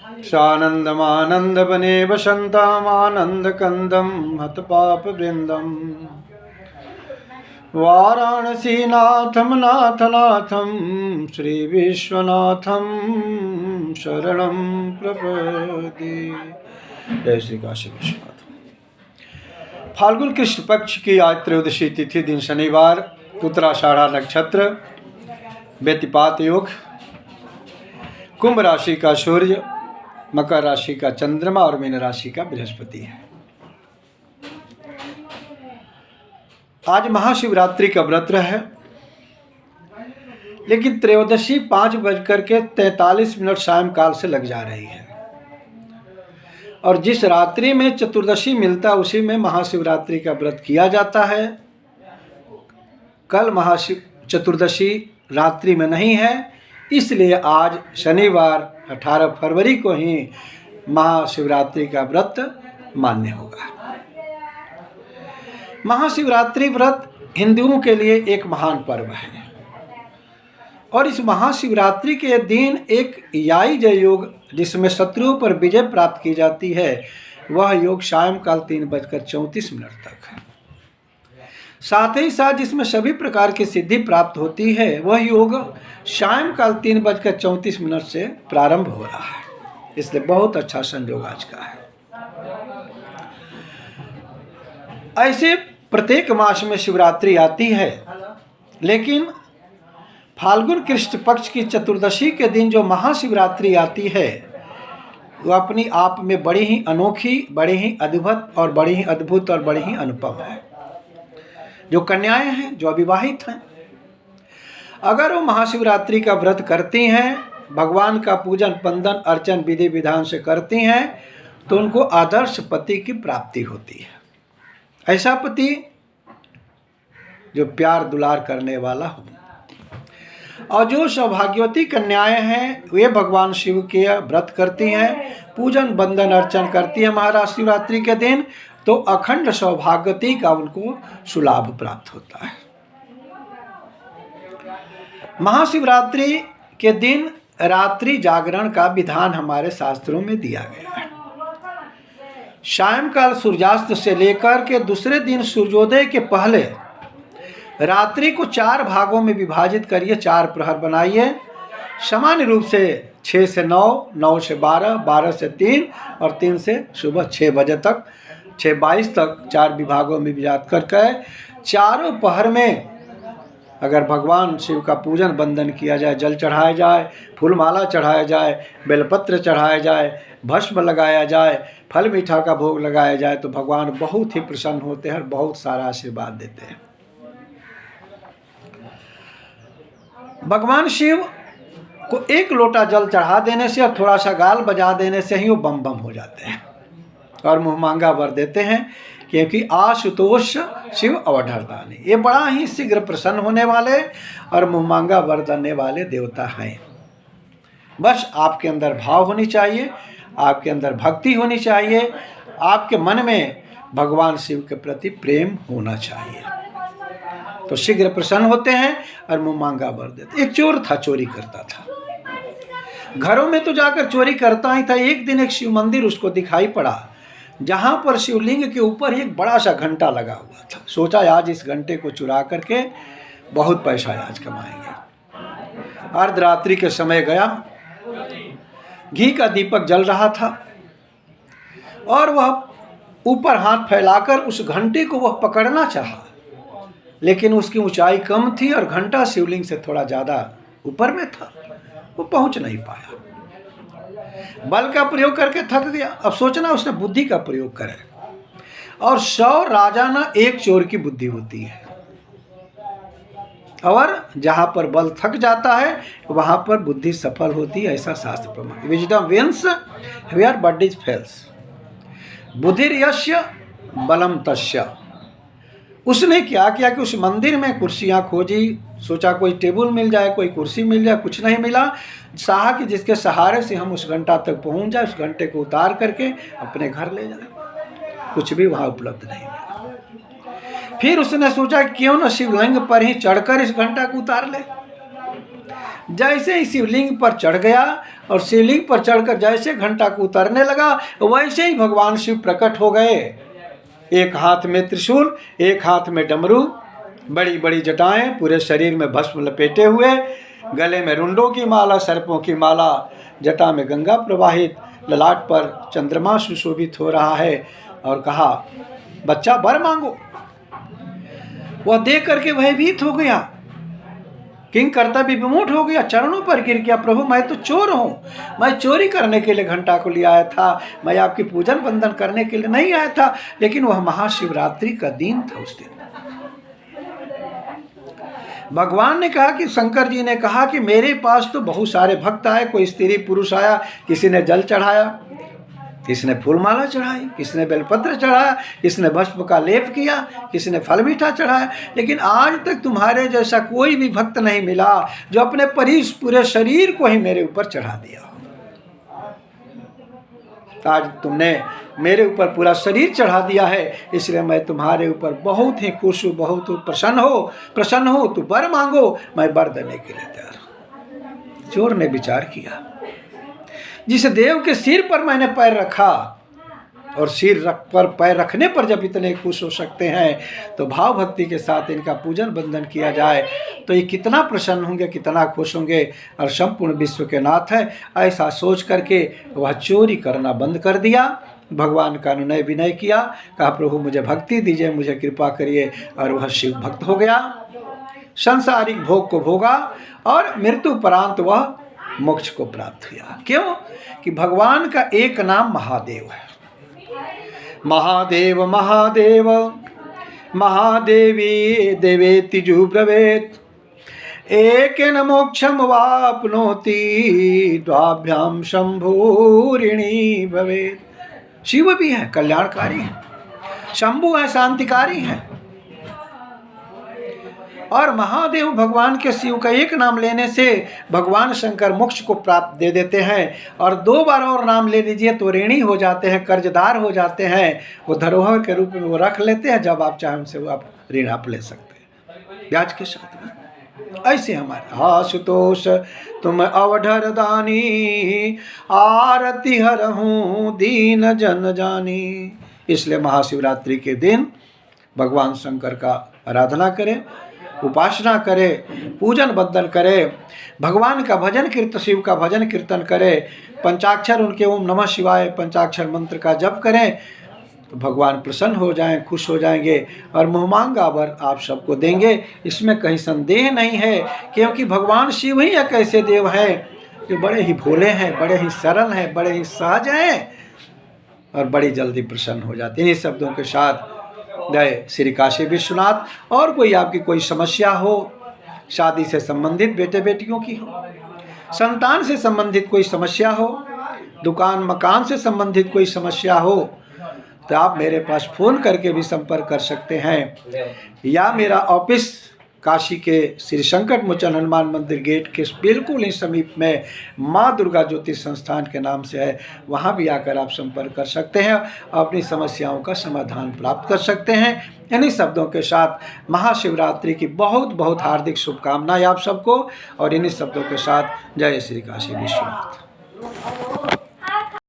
सानन्दमानन्दवने वसन्तमानन्दकन्दं हतपापवृन्दं वाराणसीनाथं नाथनाथं श्रीविश्वनाथं शरणं प्रपद्ये। जय श्री काशी विश्वनाथ। फाल्गुन कृष्ण पक्ष की आज त्रयोदशी तिथि, दिन शनिवार, उत्तराषाढ़ा नक्षत्र, व्यतिपात योग, कुंभ राशि का सूर्य, मकर राशि का चंद्रमा और मीन राशि का बृहस्पति है। आज महाशिवरात्रि का व्रत है, लेकिन त्रयोदशी 5:43 सायंकाल से लग जा रही है और जिस रात्रि में चतुर्दशी मिलता उसी में महाशिवरात्रि का व्रत किया जाता है। कल चतुर्दशी रात्रि में नहीं है, इसलिए आज शनिवार 18 फरवरी को ही महाशिवरात्रि का व्रत मान्य होगा। महाशिवरात्रि व्रत हिंदुओं के लिए एक महान पर्व है और इस महाशिवरात्रि के दिन एक याई योग, जिसमें शत्रुओं पर विजय प्राप्त की जाती है, वह योग सायंकाल 3:34 तक है। साथ ही साथ जिसमें सभी प्रकार की सिद्धि प्राप्त होती है, वह योग सायंकाल 3:34 से प्रारंभ हो रहा है। इसलिए बहुत अच्छा संयोग आज का है। ऐसे प्रत्येक मास में शिवरात्रि आती है, लेकिन फाल्गुन कृष्ण पक्ष की चतुर्दशी के दिन जो महाशिवरात्रि आती है, वह अपनी आप में बड़ी ही अनोखी, बड़ी ही अद्भुत और बड़ी ही अद्भुत और बड़ी ही अनुपम है। जो कन्याएं हैं, जो अविवाहित हैं, अगर वो महाशिवरात्रि का व्रत करती हैं, भगवान का पूजन बंदन अर्चन विधि विधान से करती हैं, तो उनको आदर्श पति की प्राप्ति होती है। ऐसा पति जो प्यार दुलार करने वाला हो। और जो सौभाग्यवती कन्याएं हैं, वे भगवान शिव के व्रत करती हैं, पूजन बंदन अर्चन करती हैं महाशिवरात्रि के दिन, तो अखंड सौभाग्यवती का उनको सुलाभ प्राप्त होता है। महाशिवरात्रि के दिन रात्रि जागरण का विधान हमारे शास्त्रों में दिया गया है। सायंकाल सूर्यास्त से लेकर के दूसरे दिन सूर्योदय के पहले रात्रि को 4 भागों में विभाजित करिए, 4 प्रहर बनाइए। सामान्य रूप से 6 से 9, 9 से 12, 12 से 3 और 3 से सुबह 6 बजे तक, 6:22 तक 4 विभागों में विभाजित करके चारों पहर में अगर भगवान शिव का पूजन बंदन किया जाए, जल चढ़ाया जाए, फूलमाला चढ़ाया जाए, बेलपत्र चढ़ाया जाए, भस्म लगाया जाए, फल मीठा का भोग लगाया जाए, तो भगवान बहुत ही प्रसन्न होते हैं और बहुत सारा आशीर्वाद देते हैं। भगवान शिव को 1 लोटा जल चढ़ा देने से और थोड़ा सा गाल बजा देने से ही वो बम बम हो जाते हैं और मुँह मांगा वर देते हैं, क्योंकि आशुतोष शिव अवधरदानी, ये बड़ा ही शीघ्र प्रसन्न होने वाले और मुँह मांगा वर देने वाले देवता हैं। बस आपके अंदर भाव होनी चाहिए, आपके अंदर भक्ति होनी चाहिए, आपके मन में भगवान शिव के प्रति प्रेम होना चाहिए, तो शीघ्र प्रसन्न होते हैं और मुँह मांगा वर देते। एक चोर था, चोरी करता था, घरों में तो जाकर चोरी करता ही था। एक दिन एक शिव मंदिर उसको दिखाई पड़ा, जहाँ पर शिवलिंग के ऊपर एक बड़ा सा घंटा लगा हुआ था। सोचा आज इस घंटे को चुरा करके बहुत पैसा आज कमाएंगे। अर्धरात्रि के समय गया, घी का दीपक जल रहा था और वह ऊपर हाथ फैलाकर उस घंटे को वह पकड़ना चाहा, लेकिन उसकी ऊंचाई कम थी और घंटा शिवलिंग से थोड़ा ज़्यादा ऊपर में था, वो पहुंच नहीं पाया। बल का प्रयोग करके थक गया। अब सोचना उसने बुद्धि का प्रयोग करे, और 100 राजा ना 1 चोर की बुद्धि होती है, और जहाँ पर बल थक जाता है वहाँ पर बुद्धि सफल होती है, ऐसा शास्त्र प्रमाण। Wisdom wins where body fails, बुद्धिर्यस्य बलम तस्य। उसने क्या किया कि उस मंदिर में कुर्सियाँ खोजी, सोचा कोई टेबल मिल जाए, कोई कुर्सी मिल जाए, कुछ नहीं मिला। चाहा कि जिसके सहारे से हम उस घंटा तक पहुंच जाए, उस घंटे को उतार करके अपने घर ले जाए, कुछ भी वहाँ उपलब्ध नहीं मिला। फिर उसने सोचा क्यों न शिवलिंग पर ही चढ़कर इस घंटा को उतार ले। जैसे ही शिवलिंग पर चढ़ गया और शिवलिंग पर चढ़कर जैसे घंटा को उतरने लगा वैसे ही भगवान शिव प्रकट हो गए। एक हाथ में त्रिशूल, एक हाथ में डमरू, बड़ी बड़ी जटाएं, पूरे शरीर में भस्म लपेटे हुए, गले में रुंडों की माला, सर्पों की माला, जटा में गंगा प्रवाहित, ललाट पर चंद्रमा सुशोभित हो रहा है। और कहा, बच्चा वर मांगो। वह देख करके भयभीत हो गया, किंग कर्तव्य विमूढ़ हो गया, चरणों पर गिर गया, प्रभु मैं तो चोर हूँ, मैं चोरी करने के लिए घंटा को ले आया था, मैं आपकी पूजन बंदन करने के लिए नहीं आया था। लेकिन वह महाशिवरात्रि का दिन था। उस दिन भगवान ने कहा कि शंकर जी ने कहा कि मेरे पास तो बहुत सारे भक्त आए, कोई स्त्री पुरुष आया, किसी ने जल चढ़ाया, किसी ने फूलमाला चढ़ाई, किसी ने बेलपत्र चढ़ाया, किसी ने भस्म का लेप किया, किसी ने फल मीठा चढ़ाया, लेकिन आज तक तुम्हारे जैसा कोई भी भक्त नहीं मिला जो अपने पूरे शरीर को ही मेरे ऊपर चढ़ा दिया। आज तुमने मेरे ऊपर पूरा शरीर चढ़ा दिया है, इसलिए मैं तुम्हारे ऊपर बहुत ही खुश हूँ, बहुत प्रसन्न हो। तू वर मांगो, मैं वर देने के लिए तैयार हूँ। चोर ने विचार किया, जिस देव के सिर पर मैंने पैर रखा, और सिर पर पैर रखने पर जब इतने खुश हो सकते हैं, तो भाव भक्ति के साथ इनका पूजन बंदन किया जाए तो ये कितना प्रसन्न होंगे, कितना खुश होंगे। और संपूर्ण विश्व के नाथ है, ऐसा सोच करके वह चोरी करना बंद कर दिया। भगवान का अनुनय विनय किया, कहा प्रभु मुझे भक्ति दीजिए, मुझे कृपा करिए, और वह शिव भक्त हो गया। सांसारिक भोग को भोगा और मृत्यु परांत वह मोक्ष को प्राप्त हुआ। क्यों? कि भगवान का एक नाम महादेव है। महादेव महादेव महादेवी देवेति जुब्रवेत्, एकेन मोक्षम वाप्नोति द्वाभ्याम शंभूरिणी भवेत्। शिव भी है, कल्याणकारी है, शंभु है, शांतिकारी है, और महादेव भगवान के शिव का एक नाम लेने से भगवान शंकर मोक्ष को प्राप्त दे देते हैं। और 2 बार और नाम ले लीजिए तो ऋणी हो जाते हैं, कर्जदार हो जाते हैं, वो धरोहर के रूप में वो रख लेते हैं, जब आप चाहें उनसे वो आप ऋण आप ले सकते हैं ब्याज के साथ में। ऐसे हमारे आशुतोष तुम अवधर दानी, आरती हरहूँ दीन जन जानी। इसलिए महाशिवरात्रि के दिन भगवान शंकर का आराधना करें, उपासना करे, पूजन बंदन करे, भगवान का भजन कीर्तन, शिव का भजन कीर्तन करे, पंचाक्षर उनके ओम नमः शिवाय पंचाक्षर मंत्र का जप करें, तो भगवान प्रसन्न हो जाएं, खुश हो जाएंगे और मुहमांगा वर आप सबको देंगे। इसमें कहीं संदेह नहीं है, क्योंकि भगवान शिव ही एक ऐसे देव हैं जो बड़े ही भोले हैं, बड़े ही सरल हैं, बड़े ही सहज हैं और बड़ी जल्दी प्रसन्न हो जाते हैं। इन्हीं शब्दों के साथ जय श्री काशी विश्वनाथ। और कोई आपकी कोई समस्या हो, शादी से संबंधित, बेटे बेटियों की हो, संतान से संबंधित कोई समस्या हो, दुकान मकान से संबंधित कोई समस्या हो, तो आप मेरे पास फ़ोन करके भी संपर्क कर सकते हैं, या मेरा ऑफिस काशी के श्री संकट मोचन हनुमान मंदिर गेट के बिल्कुल ही समीप में माँ दुर्गा ज्योति संस्थान के नाम से है, वहाँ भी आकर आप संपर्क कर सकते हैं, अपनी समस्याओं का समाधान प्राप्त कर सकते हैं। इन्हीं शब्दों के साथ महाशिवरात्रि की बहुत बहुत हार्दिक शुभकामनाएं आप सबको, और इन्हीं शब्दों के साथ जय श्री काशी विश्वनाथ।